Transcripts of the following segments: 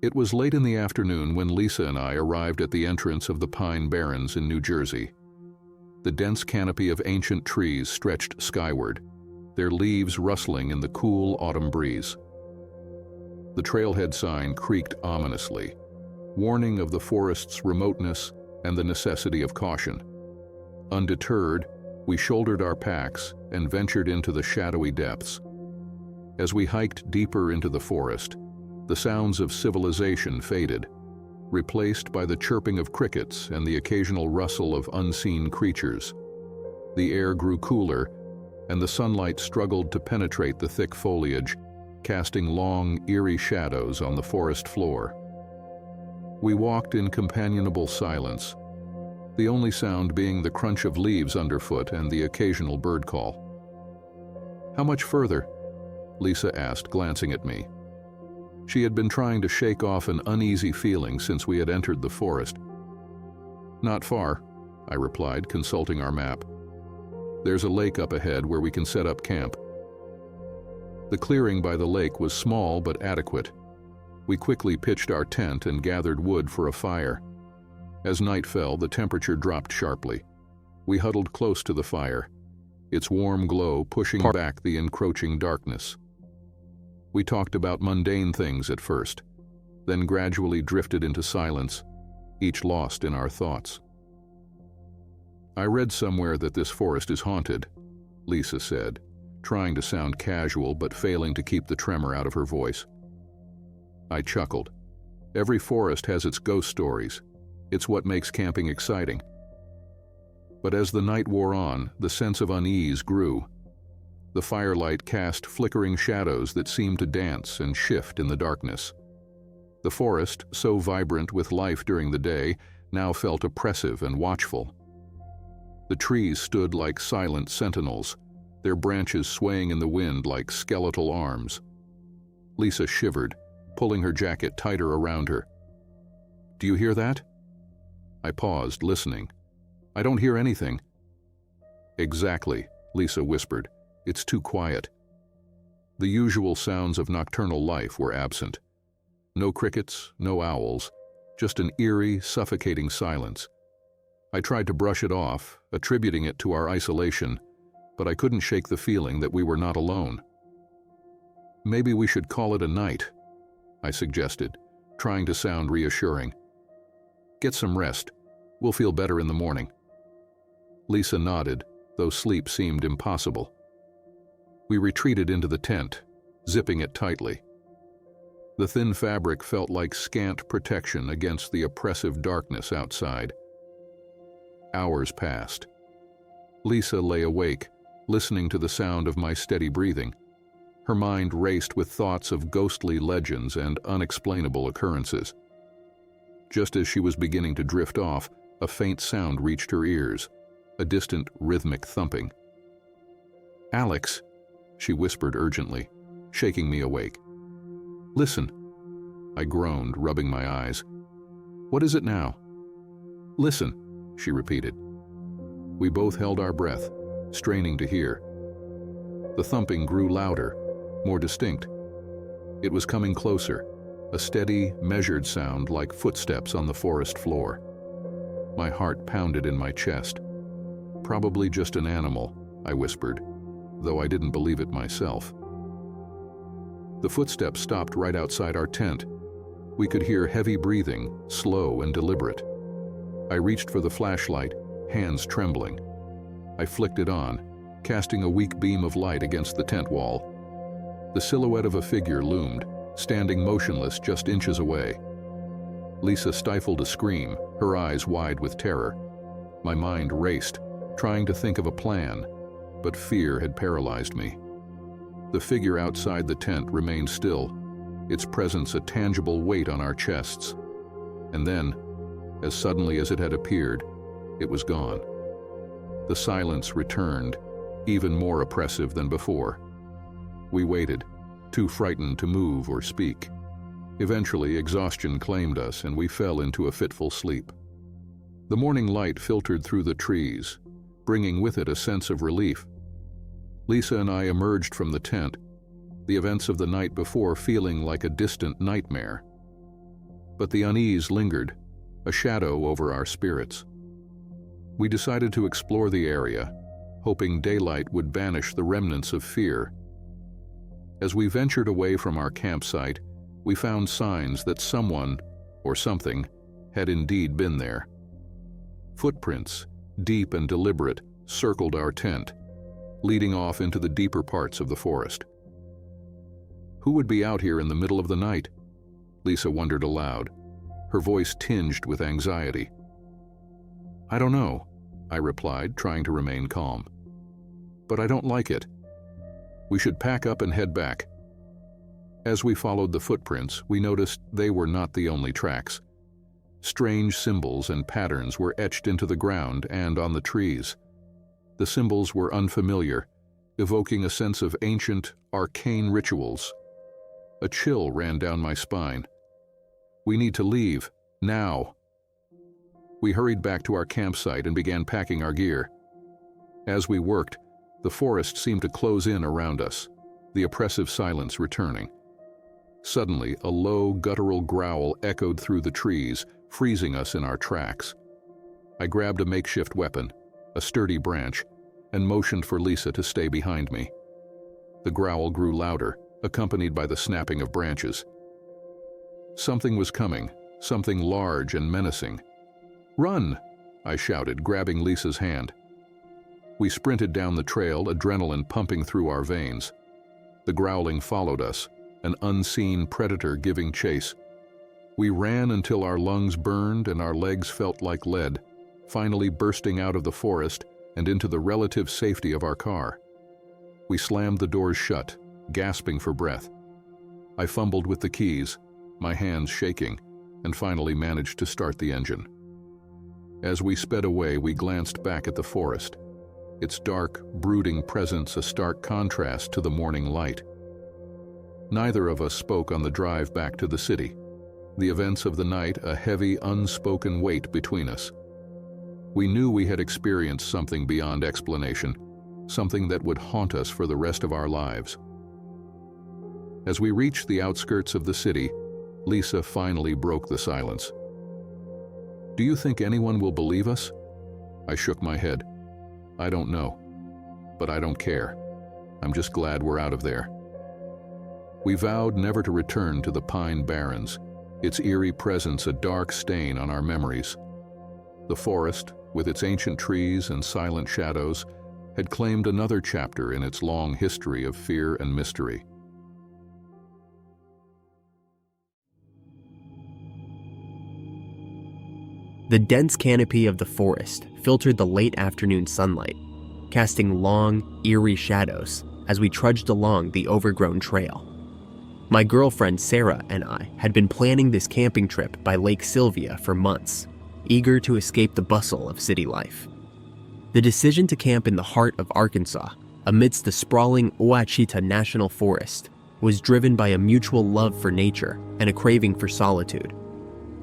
It was late in the afternoon when Lisa and I arrived at the entrance of the Pine Barrens in New Jersey. The dense canopy of ancient trees stretched skyward, their leaves rustling in the cool autumn breeze. The trailhead sign creaked ominously, warning of the forest's remoteness and the necessity of caution. Undeterred, we shouldered our packs and ventured into the shadowy depths. As we hiked deeper into the forest, the sounds of civilization faded, replaced by the chirping of crickets and the occasional rustle of unseen creatures. The air grew cooler, and the sunlight struggled to penetrate the thick foliage, casting long, eerie shadows on the forest floor. We walked in companionable silence, the only sound being the crunch of leaves underfoot and the occasional bird call. "How much further?" Lisa asked, glancing at me. She had been trying to shake off an uneasy feeling since we had entered the forest. "Not far," I replied, consulting our map. "There's a lake up ahead where we can set up camp." The clearing by the lake was small but adequate. We quickly pitched our tent and gathered wood for a fire. As night fell, the temperature dropped sharply. We huddled close to the fire, its warm glow pushing back the encroaching darkness. We talked about mundane things at first, then gradually drifted into silence, each lost in our thoughts. "I read somewhere that this forest is haunted," Lisa said, trying to sound casual but failing to keep the tremor out of her voice. I chuckled. Every forest has its ghost stories. It's what makes camping exciting. But as the night wore on, the sense of unease grew. The firelight cast flickering shadows that seemed to dance and shift in the darkness. The forest, so vibrant with life during the day, now felt oppressive and watchful. The trees stood like silent sentinels, their branches swaying in the wind like skeletal arms. Lisa shivered, pulling her jacket tighter around her. "Do you hear that?" I paused, listening. "I don't hear anything." "Exactly," Lisa whispered. "It's too quiet." The usual sounds of nocturnal life were absent. No crickets, no owls, just an eerie, suffocating silence. I tried to brush it off, attributing it to our isolation, but I couldn't shake the feeling that we were not alone. "Maybe we should call it a night," I suggested, trying to sound reassuring. "Get some rest. We'll feel better in the morning." Lisa nodded, though sleep seemed impossible. We retreated into the tent, zipping it tightly. The thin fabric felt like scant protection against the oppressive darkness outside. Hours passed. Lisa lay awake, listening to the sound of my steady breathing. Her mind raced with thoughts of ghostly legends and unexplainable occurrences. Just as she was beginning to drift off, a faint sound reached her ears, a distant rhythmic thumping. "Alex," she whispered urgently, shaking me awake. "Listen," I groaned, rubbing my eyes. "What is it now?" "Listen," she repeated. We both held our breath, straining to hear. The thumping grew louder, more distinct. It was coming closer, a steady, measured sound like footsteps on the forest floor. My heart pounded in my chest. "Probably just an animal," I whispered, though I didn't believe it myself. The footsteps stopped right outside our tent. We could hear heavy breathing, slow and deliberate. I reached for the flashlight, hands trembling. I flicked it on, casting a weak beam of light against the tent wall. The silhouette of a figure loomed, standing motionless just inches away. Lisa stifled a scream, her eyes wide with terror. My mind raced, trying to think of a plan, but fear had paralyzed me. The figure outside the tent remained still, its presence a tangible weight on our chests. And then, as suddenly as it had appeared, it was gone. The silence returned, even more oppressive than before. We waited, too frightened to move or speak. Eventually, exhaustion claimed us and we fell into a fitful sleep. The morning light filtered through the trees, bringing with it a sense of relief. Lisa and I emerged from the tent, the events of the night before feeling like a distant nightmare. But the unease lingered, a shadow over our spirits. We decided to explore the area, hoping daylight would banish the remnants of fear. As we ventured away from our campsite, we found signs that someone, or something, had indeed been there. Footprints, deep and deliberate, circled our tent, leading off into the deeper parts of the forest. Who would be out here in the middle of the night? Lisa wondered aloud, her voice tinged with anxiety. I don't know, I replied, trying to remain calm. But I don't like it. We should pack up and head back. As we followed the footprints, we noticed they were not the only tracks. Strange symbols and patterns were etched into the ground and on the trees. The symbols were unfamiliar, evoking a sense of ancient, arcane rituals. A chill ran down my spine. We need to leave, now. We hurried back to our campsite and began packing our gear. As we worked, the forest seemed to close in around us, the oppressive silence returning. Suddenly, a low, guttural growl echoed through the trees, freezing us in our tracks. I grabbed a makeshift weapon, a sturdy branch, and motioned for Lisa to stay behind me. The growl grew louder, accompanied by the snapping of branches. Something was coming, something large and menacing. "Run!" I shouted, grabbing Lisa's hand. We sprinted down the trail, adrenaline pumping through our veins. The growling followed us, an unseen predator giving chase. We ran until our lungs burned and our legs felt like lead, finally bursting out of the forest and into the relative safety of our car. We slammed the doors shut, gasping for breath. I fumbled with the keys, my hands shaking, and finally managed to start the engine. As we sped away, we glanced back at the forest, its dark, brooding presence a stark contrast to the morning light. Neither of us spoke on the drive back to the city, the events of the night a heavy, unspoken weight between us. We knew we had experienced something beyond explanation, something that would haunt us for the rest of our lives. As we reached the outskirts of the city, Lisa finally broke the silence. "Do you think anyone will believe us?" I shook my head. "I don't know, but I don't care. I'm just glad we're out of there." We vowed never to return to the Pine Barrens, its eerie presence a dark stain on our memories. The forest, with its ancient trees and silent shadows, had claimed another chapter in its long history of fear and mystery. The dense canopy of the forest filtered the late afternoon sunlight, casting long, eerie shadows as we trudged along the overgrown trail. My girlfriend Sarah and I had been planning this camping trip by Lake Sylvia for months, eager to escape the bustle of city life. The decision to camp in the heart of Arkansas, amidst the sprawling Ouachita National Forest, was driven by a mutual love for nature and a craving for solitude.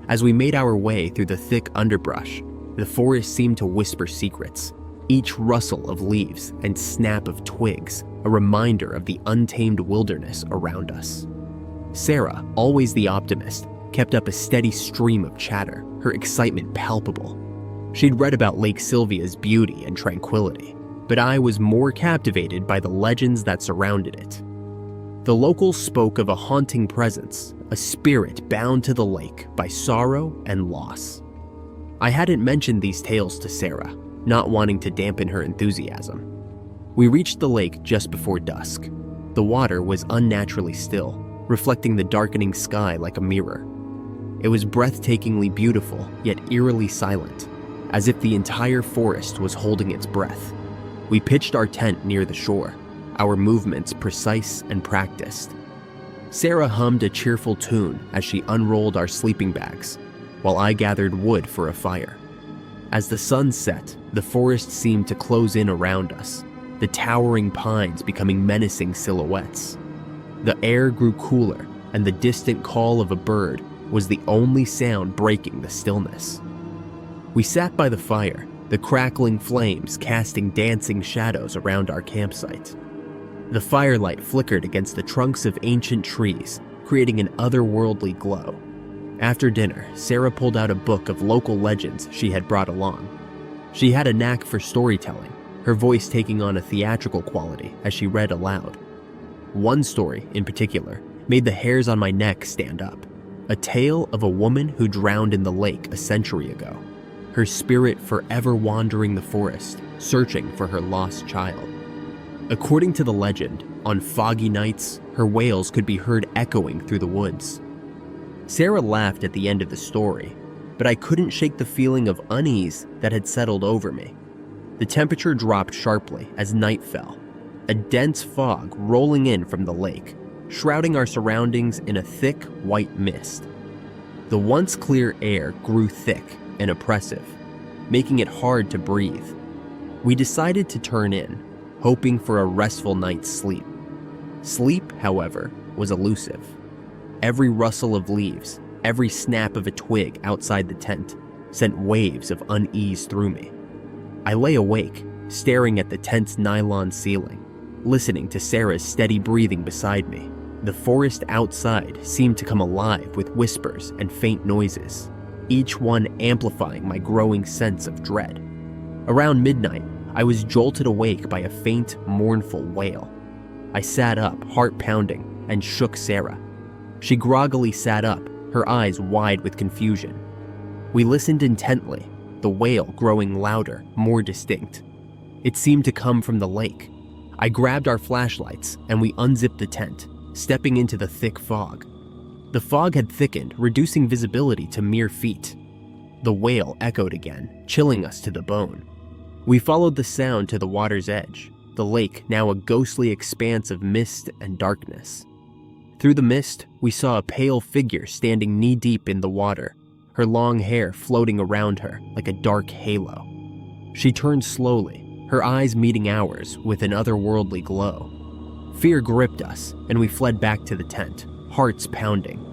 As we made our way through the thick underbrush, the forest seemed to whisper secrets, each rustle of leaves and snap of twigs a reminder of the untamed wilderness around us. Sarah, always the optimist, kept up a steady stream of chatter, her excitement palpable. She'd read about Lake Sylvia's beauty and tranquility, but I was more captivated by the legends that surrounded it. The locals spoke of a haunting presence, a spirit bound to the lake by sorrow and loss. I hadn't mentioned these tales to Sarah, not wanting to dampen her enthusiasm. We reached the lake just before dusk. The water was unnaturally still, reflecting the darkening sky like a mirror. It was breathtakingly beautiful, yet eerily silent, as if the entire forest was holding its breath. We pitched our tent near the shore, our movements precise and practiced. Sarah hummed a cheerful tune as she unrolled our sleeping bags, while I gathered wood for a fire. As the sun set, the forest seemed to close in around us, the towering pines becoming menacing silhouettes. The air grew cooler, and the distant call of a bird was the only sound breaking the stillness. We sat by the fire, the crackling flames casting dancing shadows around our campsite. The firelight flickered against the trunks of ancient trees, creating an otherworldly glow. After dinner, Sarah pulled out a book of local legends she had brought along. She had a knack for storytelling, her voice taking on a theatrical quality as she read aloud. One story, in particular, made the hairs on my neck stand up. A tale of a woman who drowned in the lake a century ago, her spirit forever wandering the forest, searching for her lost child. According to the legend, on foggy nights, her wails could be heard echoing through the woods. Sarah laughed at the end of the story, but I couldn't shake the feeling of unease that had settled over me. The temperature dropped sharply as night fell, a dense fog rolling in from the lake, shrouding our surroundings in a thick white mist. The once clear air grew thick and oppressive, making it hard to breathe. We decided to turn in, hoping for a restful night's sleep. Sleep, however, was elusive. Every rustle of leaves, every snap of a twig outside the tent sent waves of unease through me. I lay awake, staring at the tent's nylon ceiling, listening to Sarah's steady breathing beside me. The forest outside seemed to come alive with whispers and faint noises, each one amplifying my growing sense of dread. Around midnight, I was jolted awake by a faint, mournful wail. I sat up, heart pounding, and shook Sarah. She groggily sat up, her eyes wide with confusion. We listened intently, the wail growing louder, more distinct. It seemed to come from the lake. I grabbed our flashlights and we unzipped the tent, stepping into the thick fog. The fog had thickened, reducing visibility to mere feet. The wail echoed again, chilling us to the bone. We followed the sound to the water's edge, the lake now a ghostly expanse of mist and darkness. Through the mist, we saw a pale figure standing knee-deep in the water, her long hair floating around her like a dark halo. She turned slowly, her eyes meeting ours with an otherworldly glow. Fear gripped us, and we fled back to the tent, hearts pounding.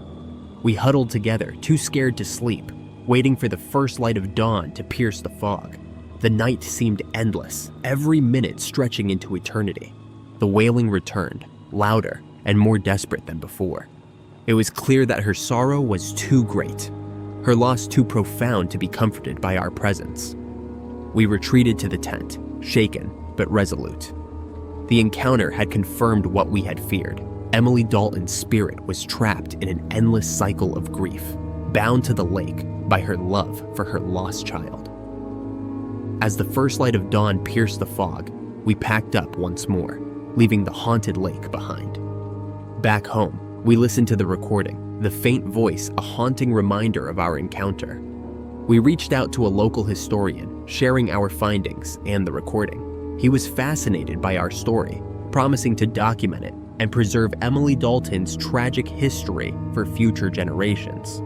We huddled together, too scared to sleep, waiting for the first light of dawn to pierce the fog. The night seemed endless, every minute stretching into eternity. The wailing returned, louder and more desperate than before. It was clear that her sorrow was too great, her loss too profound to be comforted by our presence. We retreated to the tent, shaken but resolute. The encounter had confirmed what we had feared. Emily Dalton's spirit was trapped in an endless cycle of grief, bound to the lake by her love for her lost child. As the first light of dawn pierced the fog, we packed up once more, leaving the haunted lake behind. Back home, we listened to the recording, the faint voice a haunting reminder of our encounter. We reached out to a local historian, sharing our findings and the recording. He was fascinated by our story, promising to document it and preserve Emily Dalton's tragic history for future generations.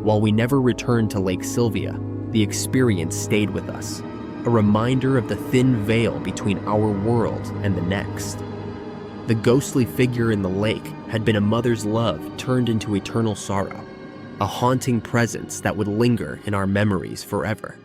While we never returned to Lake Sylvia, the experience stayed with us, a reminder of the thin veil between our world and the next. The ghostly figure in the lake had been a mother's love turned into eternal sorrow, a haunting presence that would linger in our memories forever.